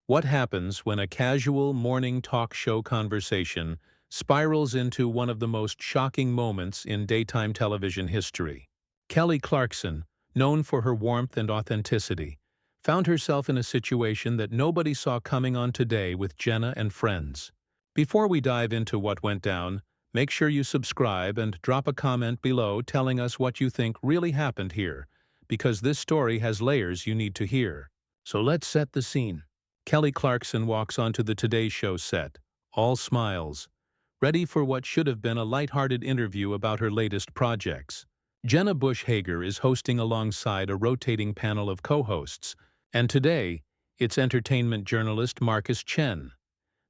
What happens when a casual morning talk show conversation spirals into one of the most shocking moments in daytime television history? Kelly Clarkson, known for her warmth and authenticity, found herself in a situation that nobody saw coming on Today with Jenna and friends. Before we dive into what went down, make sure you subscribe and drop a comment below telling us what you think really happened here, because this story has layers you need to hear. So let's set the scene. Kelly Clarkson walks onto the Today Show set, all smiles, ready for what should have been a lighthearted interview about her latest projects. Jenna Hager is hosting alongside a rotating panel of co-hosts, and today, it's entertainment journalist Chen.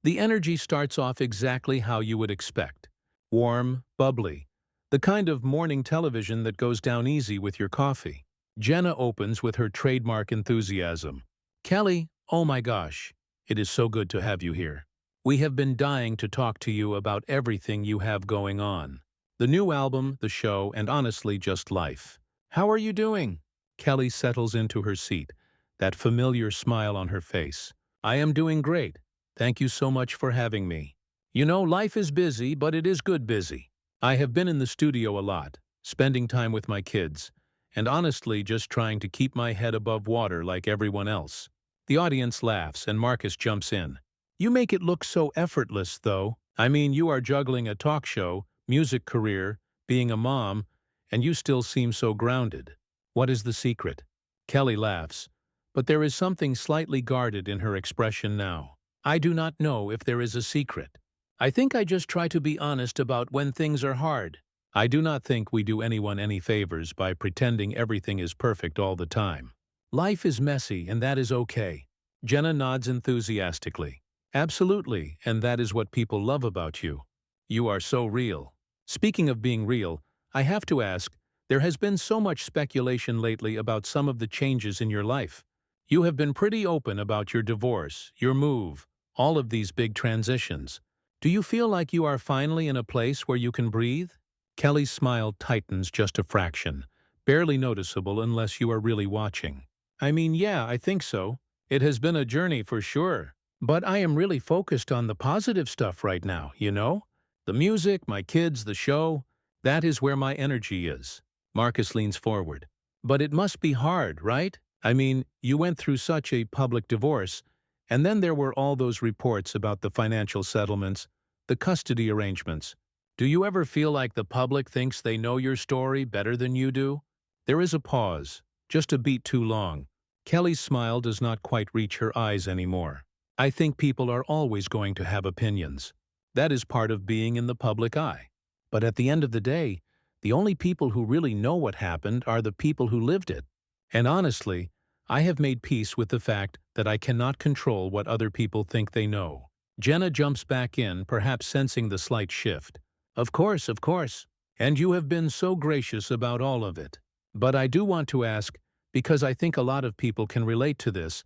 The energy starts off exactly how you would expect. Warm, bubbly, the kind of morning television that goes down easy with your coffee. Jenna opens with her trademark enthusiasm. "Kelly, oh my gosh, it is so good to have you here. We have been dying to talk to you about everything you have going on. The new album, the show, and honestly just life. How are you doing?" Kelly settles into her seat, that familiar smile on her face. "I am doing great. Thank you so much for having me. You know, life is busy, but it is good busy. I have been in the studio a lot, spending time with my kids, and honestly just trying to keep my head above water like everyone else." The audience laughs and Marcus jumps in. "You make it look so effortless, though. I mean, you are juggling a talk show, music career, being a mom, and you still seem so grounded. What is the secret?" Kelly laughs, but there is something slightly guarded in her expression now. "I do not know if there is a secret. I think I just try to be honest about when things are hard. I do not think we do anyone any favors by pretending everything is perfect all the time. Life is messy, and that is okay." Jenna nods enthusiastically. "Absolutely, and that is what people love about you. You are so real." Speaking of being real, I have to ask, there has been so much speculation lately about some of the changes in your life. You have been pretty open about your divorce, your move, all of these big transitions. Do you feel like you are finally in a place where you can breathe? Kelly's smile tightens just a fraction, barely noticeable unless you are really watching. "I mean, yeah, I think so. It has been a journey for sure. But I am really focused on the positive stuff right now, you know? The music, my kids, the show. That is where my energy is." Marcus leans forward. "But it must be hard, right? I mean, you went through such a public divorce, and then there were all those reports about the financial settlements, the custody arrangements. Do you ever feel like the public thinks they know your story better than you do?" There is a pause, just a beat too long. Kelly's smile does not quite reach her eyes anymore. "I think people are always going to have opinions. That is part of being in the public eye. But at the end of the day, the only people who really know what happened are the people who lived it. And honestly, I have made peace with the fact that I cannot control what other people think they know." Jenna jumps back in, perhaps sensing the slight shift. Of course. And you have been so gracious about all of it. But I do want to ask, because I think a lot of people can relate to this,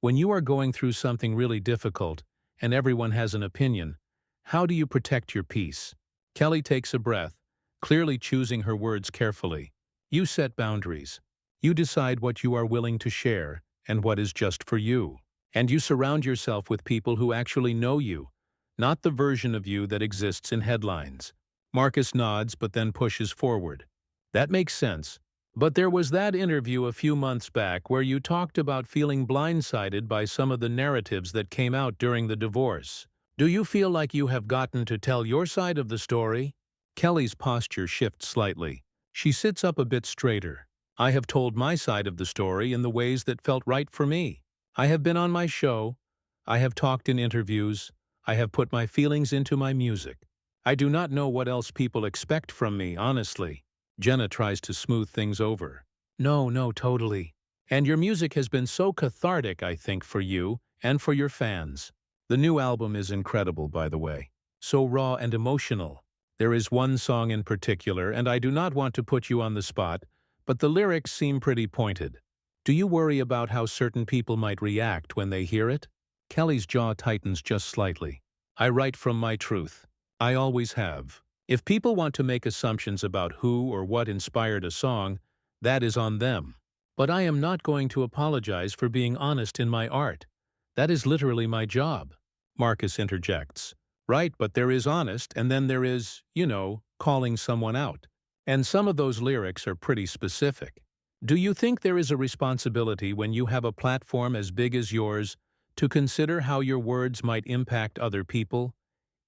when you are going through something really difficult, and everyone has an opinion, how do you protect your peace?" Kelly takes a breath, clearly choosing her words carefully. "You set boundaries. You decide what you are willing to share and what is just for you. And you surround yourself with people who actually know you, not the version of you that exists in headlines." Marcus nods but then pushes forward. "That makes sense. But there was that interview a few months back where you talked about feeling blindsided by some of the narratives that came out during the divorce. Do you feel like you have gotten to tell your side of the story?" Kelly's posture shifts slightly. She sits up a bit straighter. "I have told my side of the story in the ways that felt right for me. I have been on my show. I have talked in interviews. I have put my feelings into my music. I do not know what else people expect from me, honestly." Jenna tries to smooth things over. No, totally. And your music has been so cathartic, I think, for you and for your fans. The new album is incredible, by the way. So raw and emotional. There is one song in particular, and I do not want to put you on the spot, but the lyrics seem pretty pointed. Do you worry about how certain people might react when they hear it? Kelly's jaw tightens just slightly. "I write from my truth. I always have. If people want to make assumptions about who or what inspired a song, that is on them. But I am not going to apologize for being honest in my art. That is literally my job. Marcus interjects. Right, but there is honest, and then there is, calling someone out. And some of those lyrics are pretty specific. Do you think there is a responsibility when you have a platform as big as yours to consider how your words might impact other people,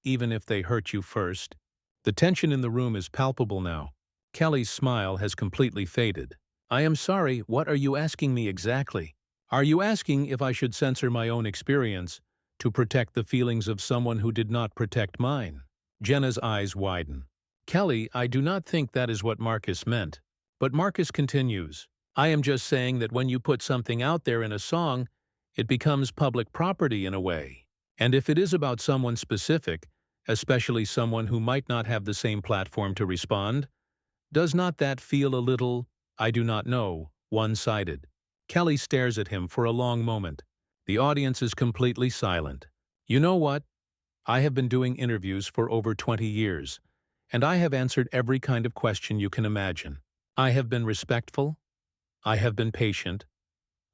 even if they hurt you first? The tension in the room is palpable now. Kelly's smile has completely faded. I am sorry, what are you asking me exactly? Are you asking if I should censor my own experience to protect the feelings of someone who did not protect mine? Jenna's eyes widen. Kelly, I do not think that is what Marcus meant. But Marcus continues, I am just saying that when you put something out there in a song, it becomes public property in a way. And if it is about someone specific, especially someone who might not have the same platform to respond, does not that feel a little, I do not know, one-sided? Kelly stares at him for a long moment. The audience is completely silent. You know what? I have been doing interviews for over 20 years, and I have answered every kind of question you can imagine. I have been respectful. I have been patient.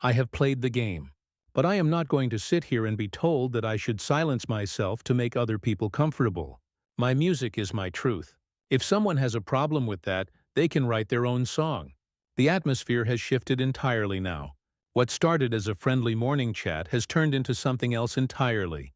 I have played the game. But I am not going to sit here and be told that I should silence myself to make other people comfortable. My music is my truth. If someone has a problem with that, they can write their own song. The atmosphere has shifted entirely now. What started as a friendly morning chat has turned into something else entirely,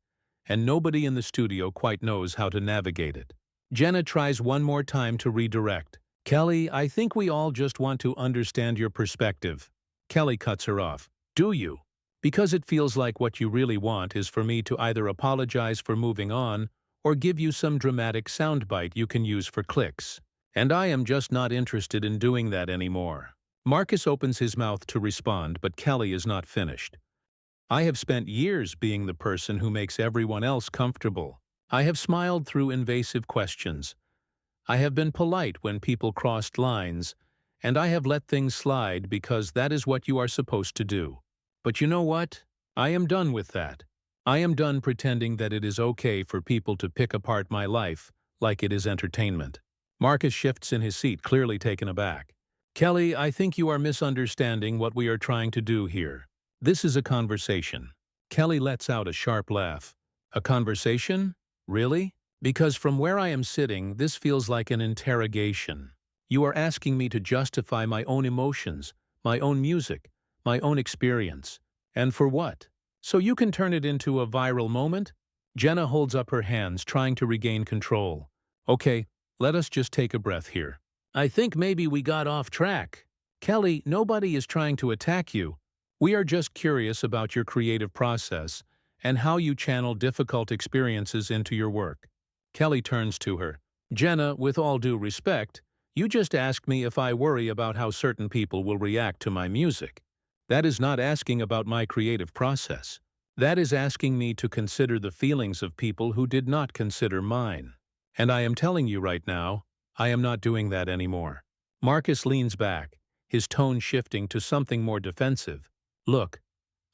and nobody in the studio quite knows how to navigate it. Jenna tries one more time to redirect. Kelly, I think we all just want to understand your perspective. Kelly cuts her off. Do you? Because it feels like what you really want is for me to either apologize for moving on or give you some dramatic soundbite you can use for clicks. And I am just not interested in doing that anymore. Marcus opens his mouth to respond, but Kelly is not finished. I have spent years being the person who makes everyone else comfortable. I have smiled through invasive questions. I have been polite when people crossed lines, and I have let things slide because that is what you are supposed to do. But you know what? I am done with that. I am done pretending that it is okay for people to pick apart my life like it is entertainment. Marcus shifts in his seat, clearly taken aback. Kelly, I think you are misunderstanding what we are trying to do here. This is a conversation. Kelly lets out a sharp laugh. A conversation? Really? Because from where I am sitting, this feels like an interrogation. You are asking me to justify my own emotions, my own music, my own experience. And for what? So you can turn it into a viral moment? Jenna holds up her hands, trying to regain control. Okay, let us just take a breath here. I think maybe we got off track. Kelly, nobody is trying to attack you. We are just curious about your creative process and how you channel difficult experiences into your work. Kelly turns to her. Jenna, with all due respect, you just asked me if I worry about how certain people will react to my music. That is not asking about my creative process. That is asking me to consider the feelings of people who did not consider mine. And I am telling you right now, I am not doing that anymore. Marcus leans back, his tone shifting to something more defensive. Look,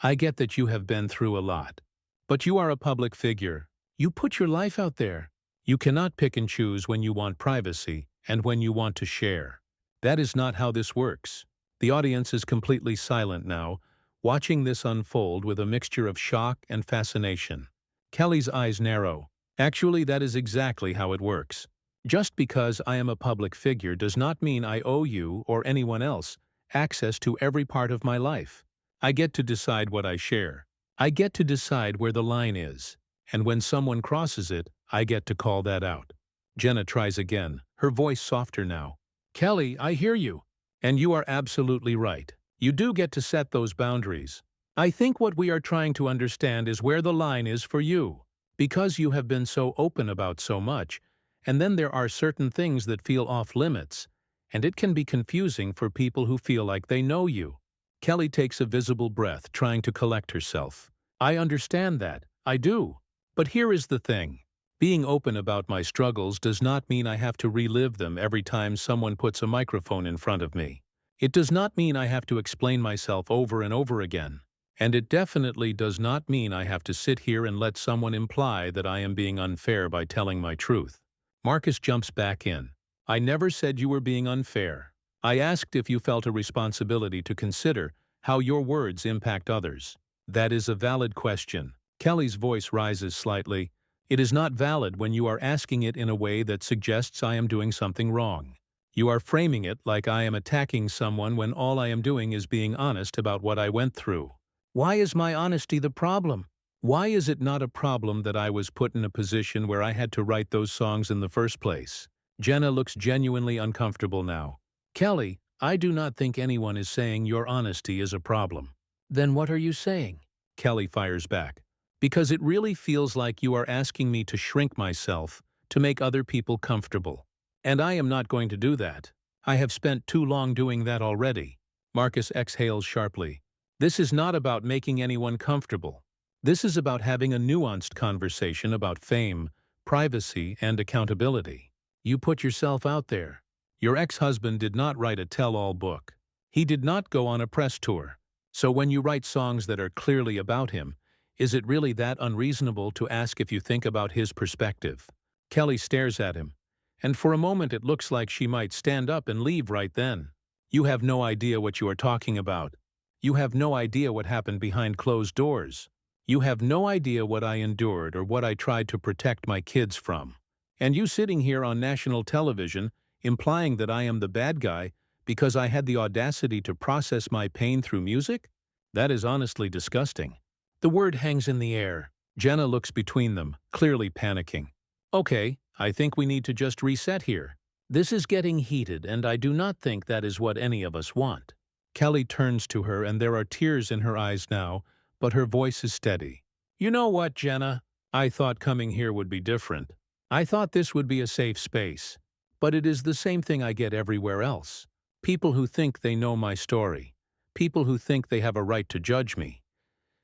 I get that you have been through a lot. But you are a public figure. You put your life out there. You cannot pick and choose when you want privacy and when you want to share. That is not how this works. The audience is completely silent now, watching this unfold with a mixture of shock and fascination. Kelly's eyes narrow. Actually, that is exactly how it works. Just because I am a public figure does not mean I owe you or anyone else access to every part of my life. I get to decide what I share. I get to decide where the line is. And when someone crosses it, I get to call that out. Jenna tries again, her voice softer now. Kelly, I hear you. And you are absolutely right. You do get to set those boundaries. I think what we are trying to understand is where the line is for you. Because you have been so open about so much, and then there are certain things that feel off limits, and it can be confusing for people who feel like they know you. Kelly takes a visible breath, trying to collect herself. I understand that. I do. But here is the thing. Being open about my struggles does not mean I have to relive them every time someone puts a microphone in front of me. It does not mean I have to explain myself over and over again. And it definitely does not mean I have to sit here and let someone imply that I am being unfair by telling my truth. Marcus jumps back in. I never said you were being unfair. I asked if you felt a responsibility to consider how your words impact others. That is a valid question. Kelly's voice rises slightly. It is not valid when you are asking it in a way that suggests I am doing something wrong. You are framing it like I am attacking someone when all I am doing is being honest about what I went through. Why is my honesty the problem? Why is it not a problem that I was put in a position where I had to write those songs in the first place? Jenna looks genuinely uncomfortable now. Kelly, I do not think anyone is saying your honesty is a problem. Then what are you saying? Kelly fires back. Because it really feels like you are asking me to shrink myself to make other people comfortable. And I am not going to do that. I have spent too long doing that already. Marcus exhales sharply. This is not about making anyone comfortable. This is about having a nuanced conversation about fame, privacy, and accountability. You put yourself out there. Your ex-husband did not write a tell-all book. He did not go on a press tour. So when you write songs that are clearly about him, is it really that unreasonable to ask if you think about his perspective? Kelly stares at him, and for a moment it looks like she might stand up and leave right then. You have no idea what you are talking about. You have no idea what happened behind closed doors. You have no idea what I endured or what I tried to protect my kids from. And you sitting here on national television, implying that I am the bad guy because I had the audacity to process my pain through music? That is honestly disgusting. The word hangs in the air. Jenna looks between them, clearly panicking. Okay, I think we need to just reset here. This is getting heated, and I do not think that is what any of us want. Kelly turns to her, and there are tears in her eyes now, but her voice is steady. You know what, Jenna? I thought coming here would be different. I thought this would be a safe space. But it is the same thing I get everywhere else. People who think they know my story. People who think they have a right to judge me.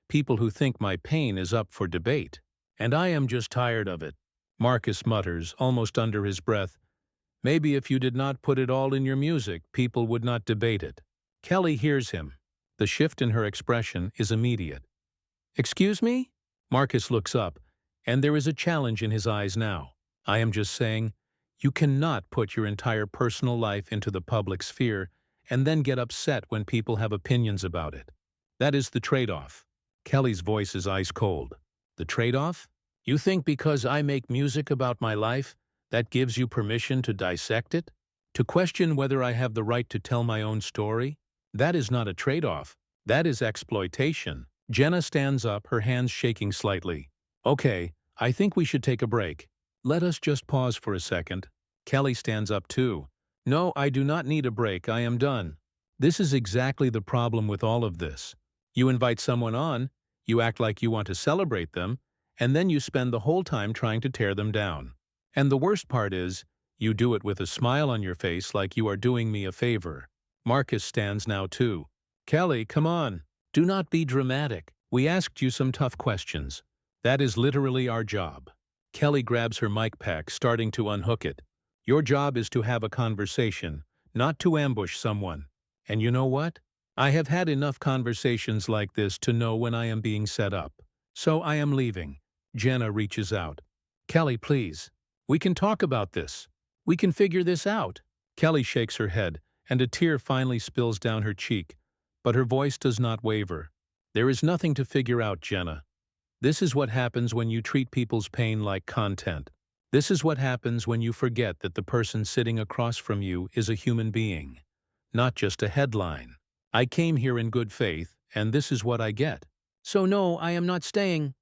People who think my pain is up for debate. And I am just tired of it. Marcus mutters, almost under his breath, maybe if you did not put it all in your music, people would not debate it. Kelly hears him. The shift in her expression is immediate. Excuse me? Marcus looks up, and there is a challenge in his eyes now. I am just saying, you cannot put your entire personal life into the public sphere and then get upset when people have opinions about it. That is the trade-off. Kelly's voice is ice cold. The trade-off? You think because I make music about my life, that gives you permission to dissect it? To question whether I have the right to tell my own story? That is not a trade-off. That is exploitation. Jenna stands up, her hands shaking slightly. Okay, I think we should take a break. Let us just pause for a second. Kelly stands up too. No, I do not need a break. I am done. This is exactly the problem with all of this. You invite someone on, you act like you want to celebrate them, and then you spend the whole time trying to tear them down. And the worst part is, you do it with a smile on your face like you are doing me a favor. Marcus stands now too. Kelly, come on. Do not be dramatic. We asked you some tough questions. That is literally our job. Kelly grabs her mic pack, starting to unhook it. Your job is to have a conversation, not to ambush someone. And you know what? I have had enough conversations like this to know when I am being set up. So I am leaving. Jenna reaches out. Kelly, please. We can talk about this. We can figure this out. Kelly shakes her head, and a tear finally spills down her cheek, but her voice does not waver. There is nothing to figure out, Jenna. This is what happens when you treat people's pain like content. This is what happens when you forget that the person sitting across from you is a human being, not just a headline. I came here in good faith, and this is what I get. So no, I am not staying.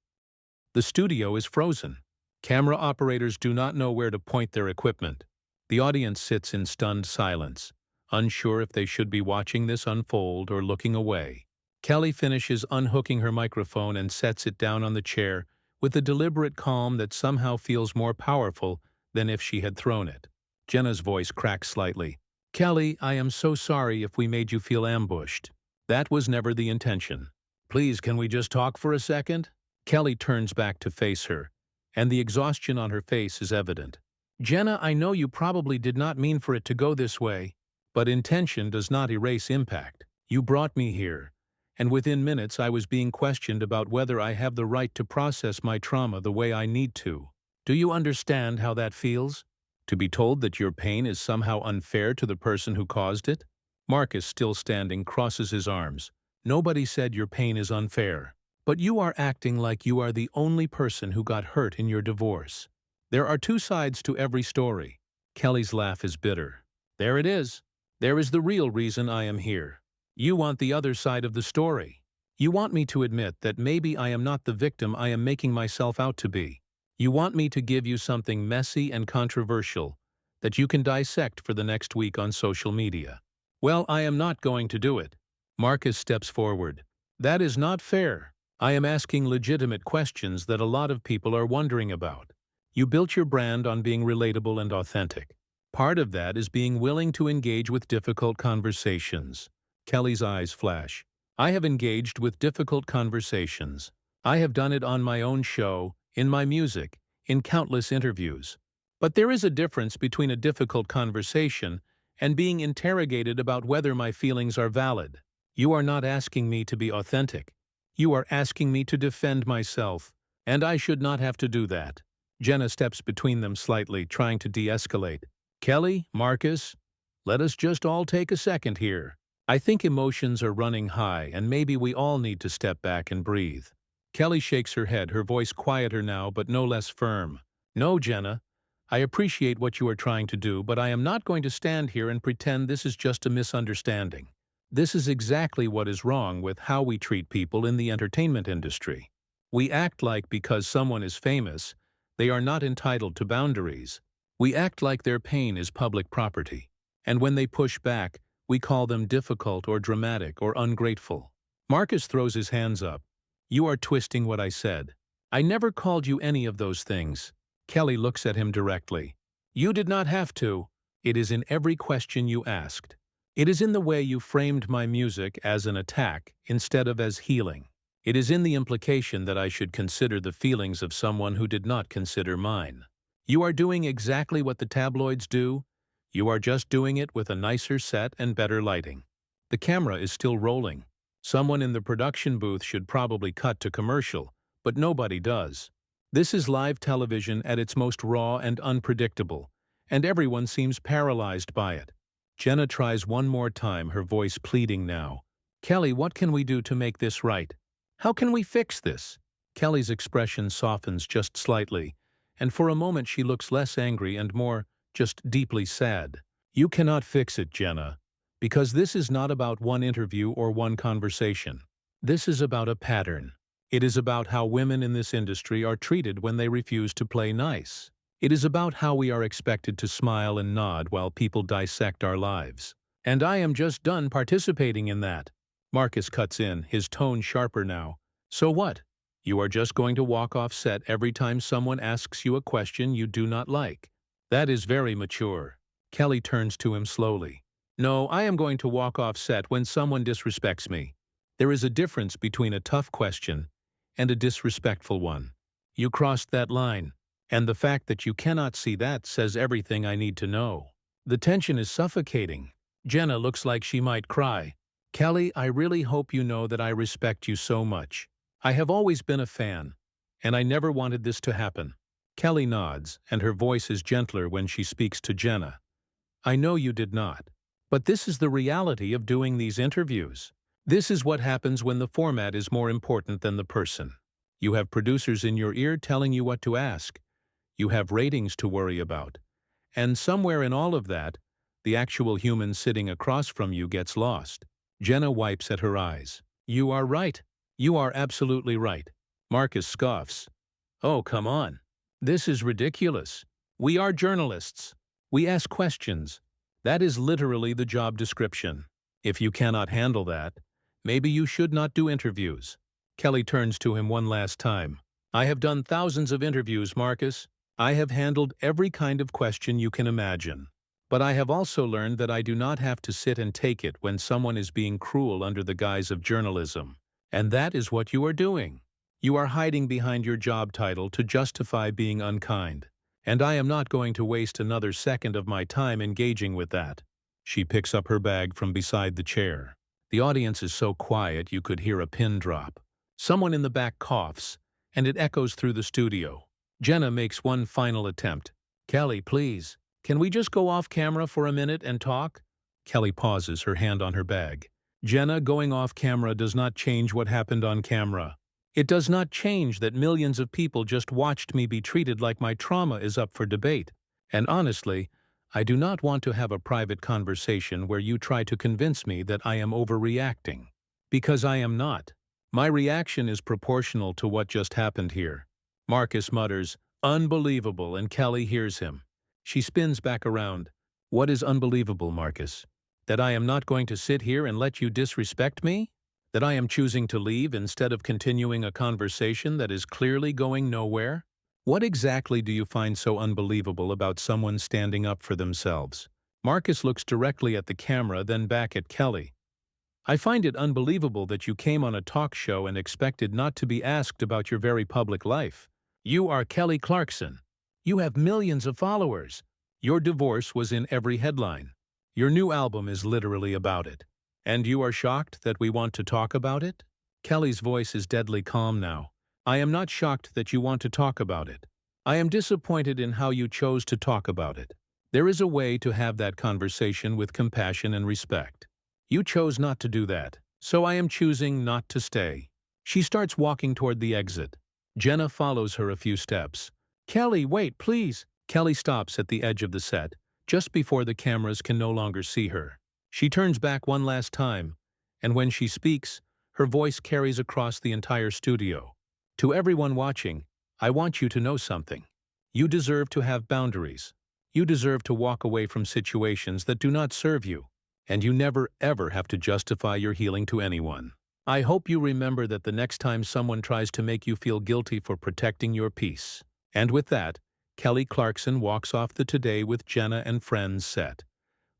The studio is frozen. Camera operators do not know where to point their equipment. The audience sits in stunned silence, unsure if they should be watching this unfold or looking away. Kelly finishes unhooking her microphone and sets it down on the chair with a deliberate calm that somehow feels more powerful than if she had thrown it. Jenna's voice cracks slightly. Kelly, I am so sorry if we made you feel ambushed. That was never the intention. Please, can we just talk for a second? Kelly turns back to face her, and the exhaustion on her face is evident. Jenna, I know you probably did not mean for it to go this way, but intention does not erase impact. You brought me here, and within minutes I was being questioned about whether I have the right to process my trauma the way I need to. Do you understand how that feels? To be told that your pain is somehow unfair to the person who caused it? Marcus, still standing, crosses his arms. Nobody said your pain is unfair. But you are acting like you are the only person who got hurt in your divorce. There are two sides to every story. Kelly's laugh is bitter. There it is. There is the real reason I am here. You want the other side of the story. You want me to admit that maybe I am not the victim I am making myself out to be. You want me to give you something messy and controversial that you can dissect for the next week on social media. Well, I am not going to do it. Marcus steps forward. That is not fair. I am asking legitimate questions that a lot of people are wondering about. You built your brand on being relatable and authentic. Part of that is being willing to engage with difficult conversations. Kelly's eyes flash. I have engaged with difficult conversations. I have done it on my own show, in my music, in countless interviews. But there is a difference between a difficult conversation and being interrogated about whether my feelings are valid. You are not asking me to be authentic. You are asking me to defend myself, and I should not have to do that. Jenna steps between them slightly, trying to de-escalate. Kelly, Marcus, let us just all take a second here. I think emotions are running high, and maybe we all need to step back and breathe. Kelly shakes her head, her voice quieter now but no less firm. No, Jenna, I appreciate what you are trying to do, but I am not going to stand here and pretend this is just a misunderstanding. This is exactly what is wrong with how we treat people in the entertainment industry. We act like because someone is famous, they are not entitled to boundaries. We act like their pain is public property. And when they push back, we call them difficult or dramatic or ungrateful. Marcus throws his hands up. You are twisting what I said. I never called you any of those things. Kelly looks at him directly. You did not have to. It is in every question you asked. It is in the way you framed my music as an attack instead of as healing. It is in the implication that I should consider the feelings of someone who did not consider mine. You are doing exactly what the tabloids do. You are just doing it with a nicer set and better lighting. The camera is still rolling. Someone in the production booth should probably cut to commercial, but nobody does. This is live television at its most raw and unpredictable, and everyone seems paralyzed by it. Jenna tries one more time, her voice pleading now. Kelly, what can we do to make this right? How can we fix this? Kelly's expression softens just slightly, and for a moment she looks less angry and more just deeply sad. You cannot fix it, Jenna, because this is not about one interview or one conversation. This is about a pattern. It is about how women in this industry are treated when they refuse to play nice. It is about how we are expected to smile and nod while people dissect our lives. And I am just done participating in that. Marcus cuts in, his tone sharper now. So what? You are just going to walk off set every time someone asks you a question you do not like. That is very mature. Kelly turns to him slowly. No, I am going to walk off set when someone disrespects me. There is a difference between a tough question and a disrespectful one. You crossed that line. And the fact that you cannot see that says everything I need to know. The tension is suffocating. Jenna looks like she might cry. Kelly, I really hope you know that I respect you so much. I have always been a fan, and I never wanted this to happen. Kelly nods, and her voice is gentler when she speaks to Jenna. I know you did not. But this is the reality of doing these interviews. This is what happens when the format is more important than the person. You have producers in your ear telling you what to ask. You have ratings to worry about. And somewhere in all of that, the actual human sitting across from you gets lost. Jenna wipes at her eyes. You are right. You are absolutely right. Marcus scoffs. Oh, come on. This is ridiculous. We are journalists. We ask questions. That is literally the job description. If you cannot handle that, maybe you should not do interviews. Kelly turns to him one last time. I have done thousands of interviews, Marcus. I have handled every kind of question you can imagine. But I have also learned that I do not have to sit and take it when someone is being cruel under the guise of journalism. And that is what you are doing. You are hiding behind your job title to justify being unkind. And I am not going to waste another second of my time engaging with that. She picks up her bag from beside the chair. The audience is so quiet you could hear a pin drop. Someone in the back coughs, and it echoes through the studio. Jenna makes one final attempt. Kelly, please, can we just go off camera for a minute and talk? Kelly pauses, her hand on her bag. Jenna, going off camera does not change what happened on camera. It does not change that millions of people just watched me be treated like my trauma is up for debate. And honestly, I do not want to have a private conversation where you try to convince me that I am overreacting. Because I am not. My reaction is proportional to what just happened here. Marcus mutters, "Unbelievable," and Kelly hears him. She spins back around. "What is unbelievable, Marcus? That I am not going to sit here and let you disrespect me? That I am choosing to leave instead of continuing a conversation that is clearly going nowhere? What exactly do you find so unbelievable about someone standing up for themselves?" Marcus looks directly at the camera, then back at Kelly. "I find it unbelievable that you came on a talk show and expected not to be asked about your very public life. You are Kelly Clarkson. You have millions of followers. Your divorce was in every headline. Your new album is literally about it. And you are shocked that we want to talk about it?" Kelly's voice is deadly calm now. "I am not shocked that you want to talk about it. I am disappointed in how you chose to talk about it. There is a way to have that conversation with compassion and respect. You chose not to do that, so I am choosing not to stay." She starts walking toward the exit. Jenna follows her a few steps. "Kelly, wait, please." Kelly stops at the edge of the set, just before the cameras can no longer see her. She turns back one last time, and when she speaks, her voice carries across the entire studio. "To everyone watching, I want you to know something. You deserve to have boundaries. You deserve to walk away from situations that do not serve you. And you never ever have to justify your healing to anyone. I hope you remember that the next time someone tries to make you feel guilty for protecting your peace." And with that, Kelly Clarkson walks off the Today with Jenna and Friends set,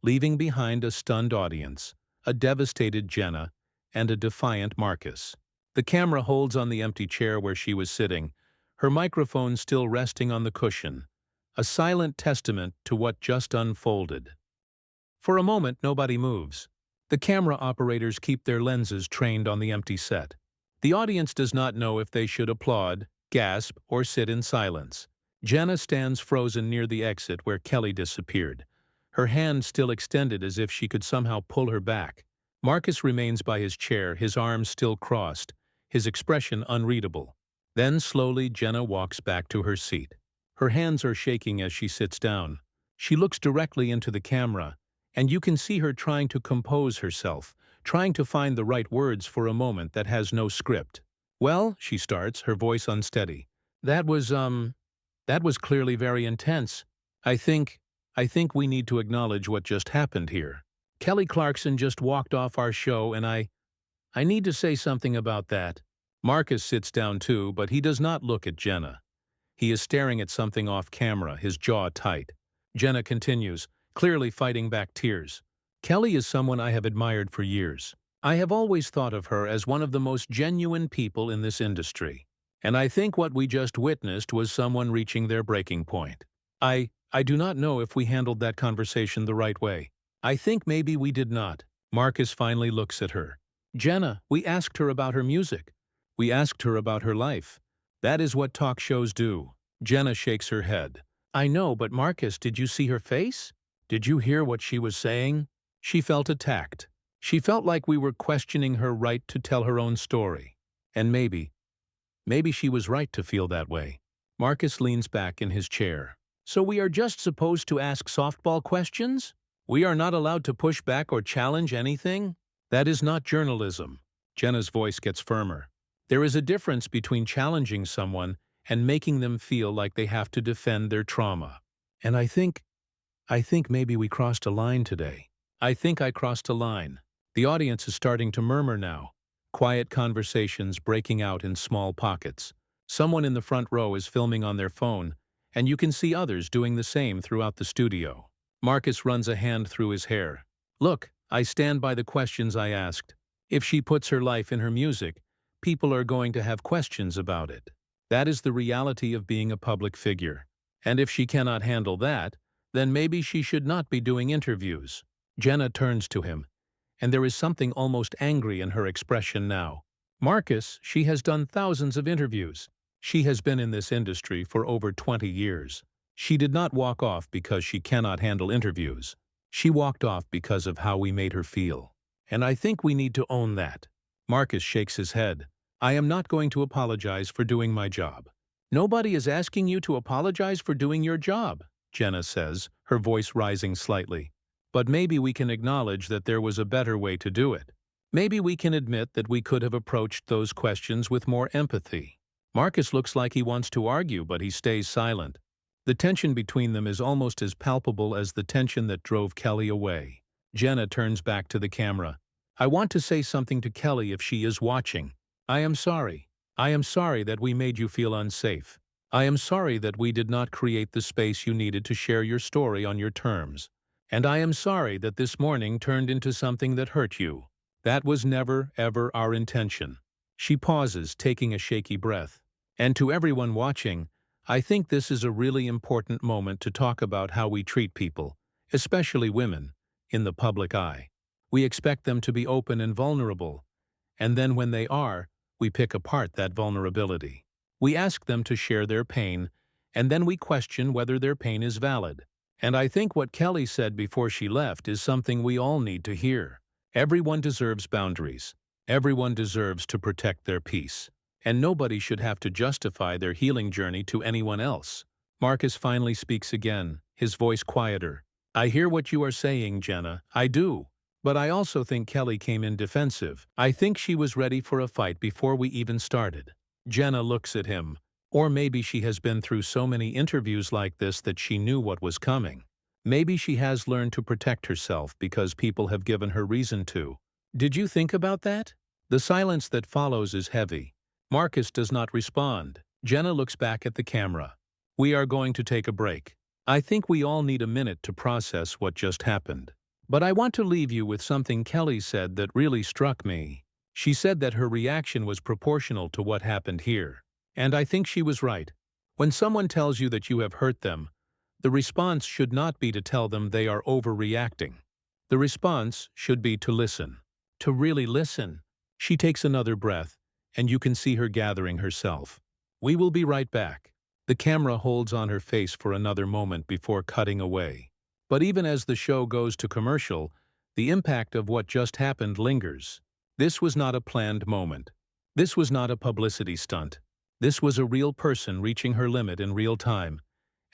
leaving behind a stunned audience, a devastated Jenna, and a defiant Marcus. The camera holds on the empty chair where she was sitting, her microphone still resting on the cushion, a silent testament to what just unfolded. For a moment, nobody moves. The camera operators keep their lenses trained on the empty set. The audience does not know if they should applaud, gasp, or sit in silence. Jenna stands frozen near the exit where Kelly disappeared, her hand still extended as if she could somehow pull her back. Marcus remains by his chair, his arms still crossed, his expression unreadable. Then slowly Jenna walks back to her seat. Her hands are shaking as she sits down. She looks directly into the camera, and you can see her trying to compose herself, trying to find the right words for a moment that has no script. "Well," she starts, her voice unsteady. That was clearly very intense. I think we need to acknowledge what just happened here. Kelly Clarkson just walked off our show, and I need to say something about that." Marcus sits down too, but he does not look at Jenna. He is staring at something off camera, his jaw tight. Jenna continues, clearly fighting back tears. "Kelly is someone I have admired for years. I have always thought of her as one of the most genuine people in this industry. And I think what we just witnessed was someone reaching their breaking point. I do not know if we handled that conversation the right way. I think maybe we did not." Marcus finally looks at her. "Jenna, we asked her about her music. We asked her about her life. That is what talk shows do." Jenna shakes her head. "I know, but Marcus, did you see her face? Did you hear what she was saying?" She felt attacked. She felt like we were questioning her right to tell her own story. And maybe she was right to feel that way. Marcus leans back in his chair. "So we are just supposed to ask softball questions? We are not allowed to push back or challenge anything? That is not journalism." Jenna's voice gets firmer. "There is a difference between challenging someone and making them feel like they have to defend their trauma. And I think maybe we crossed a line today. I think I crossed a line." The audience is starting to murmur now. Quiet conversations breaking out in small pockets. Someone in the front row is filming on their phone, and you can see others doing the same throughout the studio. Marcus runs a hand through his hair. "Look, I stand by the questions I asked. If she puts her life in her music, people are going to have questions about it. That is the reality of being a public figure. And if she cannot handle that, then maybe she should not be doing interviews." Jenna turns to him, and there is something almost angry in her expression now. "Marcus, she has done thousands of interviews. She has been in this industry for over 20 years. She did not walk off because she cannot handle interviews. She walked off because of how we made her feel. And I think we need to own that." Marcus shakes his head. I am not going to apologize for doing my job. Nobody is asking you to apologize for doing your job, Jenna says, her voice rising slightly. But maybe we can acknowledge that there was a better way to do it. Maybe we can admit that we could have approached those questions with more empathy. Marcus looks like he wants to argue, but he stays silent. The tension between them is almost as palpable as the tension that drove Kelly away. Jenna turns back to the camera. I want to say something to Kelly if she is watching. I am sorry. I am sorry that we made you feel unsafe. I am sorry that we did not create the space you needed to share your story on your terms. And I am sorry that this morning turned into something that hurt you. That was never, ever our intention. She pauses, taking a shaky breath. And to everyone watching, I think this is a really important moment to talk about how we treat people, especially women, in the public eye. We expect them to be open and vulnerable, and then when they are, we pick apart that vulnerability. We ask them to share their pain, and then we question whether their pain is valid. And I think what Kelly said before she left is something we all need to hear. Everyone deserves boundaries. Everyone deserves to protect their peace. And nobody should have to justify their healing journey to anyone else. Marcus finally speaks again, his voice quieter. I hear what you are saying, Jenna. I do. But I also think Kelly came in defensive. I think she was ready for a fight before we even started. Jenna looks at him. Or maybe she has been through so many interviews like this that she knew what was coming. Maybe she has learned to protect herself because people have given her reason to. Did you think about that? The silence that follows is heavy. Marcus does not respond. Jenna looks back at the camera. We are going to take a break. I think we all need a minute to process what just happened. But I want to leave you with something Kelly said that really struck me. She said that her reaction was proportional to what happened here. And I think she was right. When someone tells you that you have hurt them, the response should not be to tell them they are overreacting. The response should be to listen. To really listen. She takes another breath, and you can see her gathering herself. We will be right back. The camera holds on her face for another moment before cutting away. But even as the show goes to commercial, the impact of what just happened lingers. This was not a planned moment. This was not a publicity stunt. This was a real person reaching her limit in real time,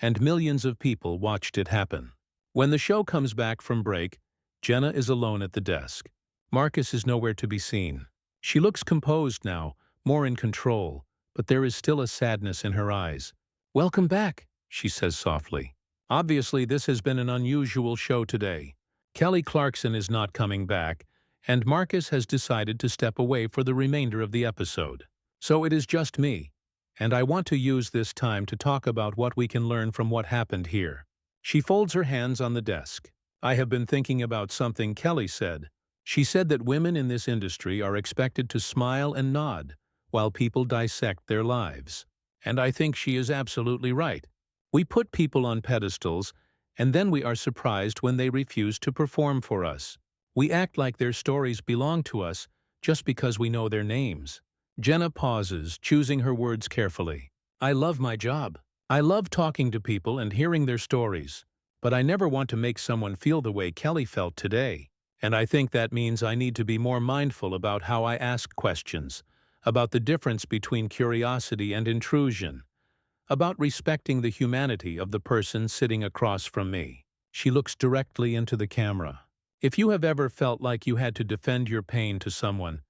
and millions of people watched it happen. When the show comes back from break, Jenna is alone at the desk. Marcus is nowhere to be seen. She looks composed now, more in control, but there is still a sadness in her eyes. Welcome back, she says softly. Obviously, this has been an unusual show today. Kelly Clarkson is not coming back, and Marcus has decided to step away for the remainder of the episode. So it is just me, and I want to use this time to talk about what we can learn from what happened here. She folds her hands on the desk. I have been thinking about something Kelly said. She said that women in this industry are expected to smile and nod while people dissect their lives. And I think she is absolutely right. We put people on pedestals, and then we are surprised when they refuse to perform for us. We act like their stories belong to us just because we know their names. Jenna pauses, choosing her words carefully. I love my job. I love talking to people and hearing their stories. But I never want to make someone feel the way Kelly felt today. And I think that means I need to be more mindful about how I ask questions, about the difference between curiosity and intrusion, about respecting the humanity of the person sitting across from me. She looks directly into the camera. If you have ever felt like you had to defend your pain to someone,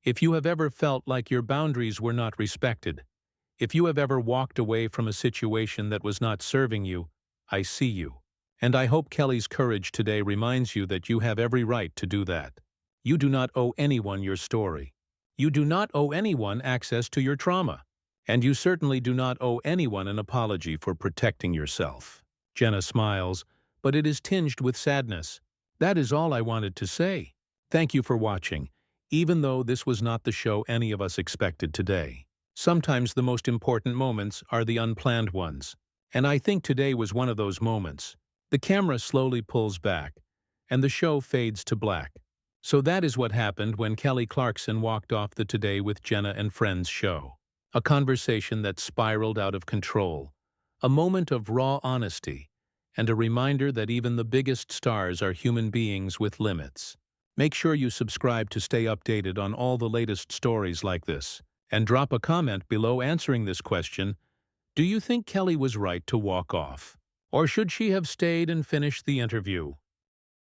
if you have ever felt like your boundaries were not respected, if you have ever walked away from a situation that was not serving you, I see you. And I hope Kelly's courage today reminds you that you have every right to do that. You do not owe anyone your story. You do not owe anyone access to your trauma. And you certainly do not owe anyone an apology for protecting yourself. Jenna smiles, but it is tinged with sadness. That is all I wanted to say. Thank you for watching, even though this was not the show any of us expected today. Sometimes the most important moments are the unplanned ones. And I think today was one of those moments. The camera slowly pulls back, and the show fades to black. So that is what happened when Kelly Clarkson walked off the Today with Jenna and Friends show. A conversation that spiraled out of control. A moment of raw honesty, and a reminder that even the biggest stars are human beings with limits. Make sure you subscribe to stay updated on all the latest stories like this. And drop a comment below answering this question. Do you think Kelly was right to walk off? Or should she have stayed and finished the interview?